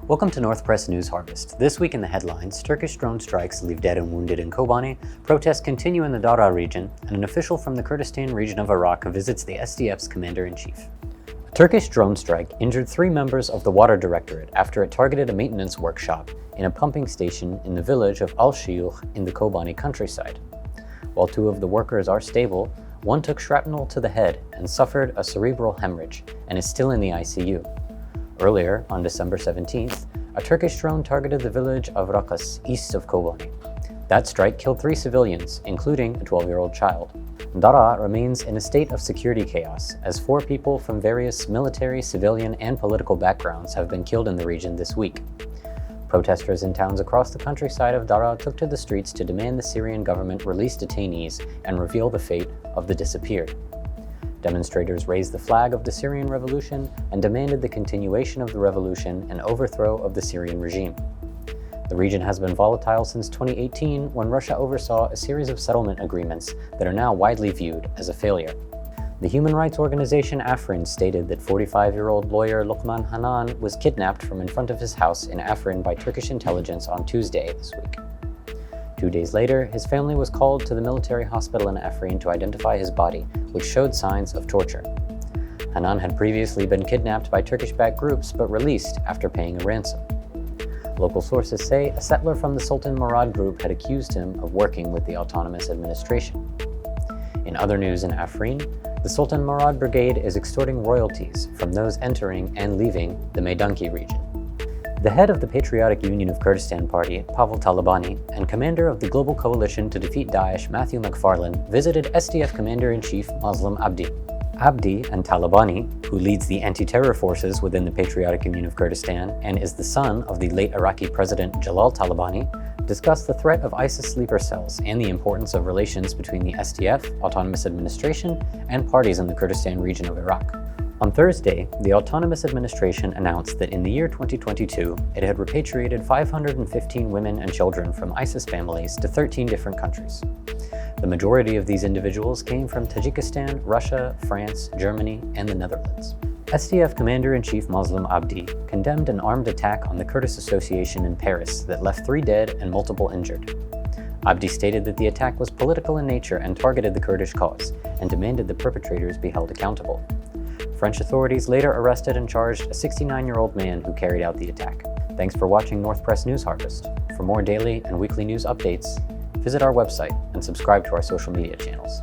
Welcome to North Press News Harvest. This week in the headlines, Turkish drone strikes leave dead and wounded in Kobani, protests continue in the Daraa region, and an official from the Kurdistan region of Iraq visits the SDF's commander-in-chief. A Turkish drone strike injured 3 members of the Water Directorate after it targeted a maintenance workshop in a pumping station in the village of Al-Shiyukh in the Kobani countryside. While 2 of the workers are stable, one took shrapnel to the head and suffered a cerebral hemorrhage and is still in the ICU. Earlier, on December 17th, a Turkish drone targeted the village of Rakas, east of Kobani. That strike killed 3 civilians, including a 12-year-old child. Daraa remains in a state of security chaos, as 4 people from various military, civilian, and political backgrounds have been killed in the region this week. Protesters in towns across the countryside of Daraa took to the streets to demand the Syrian government release detainees and reveal the fate of the disappeared. Demonstrators raised the flag of the Syrian revolution and demanded the continuation of the revolution and overthrow of the Syrian regime. The region has been volatile since 2018, when Russia oversaw a series of settlement agreements that are now widely viewed as a failure. The human rights organization Afrin stated that 45-year-old lawyer Lokman Hanan was kidnapped from in front of his house in Afrin by Turkish intelligence on Tuesday this week. 2 days later, his family was called to the military hospital in Afrin to identify his body, which showed signs of torture. Hanan had previously been kidnapped by Turkish-backed groups but released after paying a ransom. Local sources say a settler from the Sultan Murad group had accused him of working with the autonomous administration. In other news in Afrin, the Sultan Murad Brigade is extorting royalties from those entering and leaving the Meydanki region. The head of the Patriotic Union of Kurdistan Party, Pavel Talabani, and commander of the Global Coalition to Defeat Daesh, Matthew McFarlane, visited SDF Commander-in-Chief Mazlum Abdi. Abdi and Talabani, who leads the anti-terror forces within the Patriotic Union of Kurdistan and is the son of the late Iraqi President Jalal Talabani, discussed the threat of ISIS sleeper cells and the importance of relations between the SDF, autonomous administration, and parties in the Kurdistan region of Iraq. On Thursday, the Autonomous Administration announced that in the year 2022, it had repatriated 515 women and children from ISIS families to 13 different countries. The majority of these individuals came from Tajikistan, Russia, France, Germany, and the Netherlands. SDF Commander-in-Chief Mazlum Abdi condemned an armed attack on the Kurdish Association in Paris that left 3 dead and multiple injured. Abdi stated that the attack was political in nature and targeted the Kurdish cause, and demanded the perpetrators be held accountable. French authorities later arrested and charged a 69-year-old man who carried out the attack. Thanks for watching North Press News Harvest. For more daily and weekly news updates, visit our website and subscribe to our social media channels.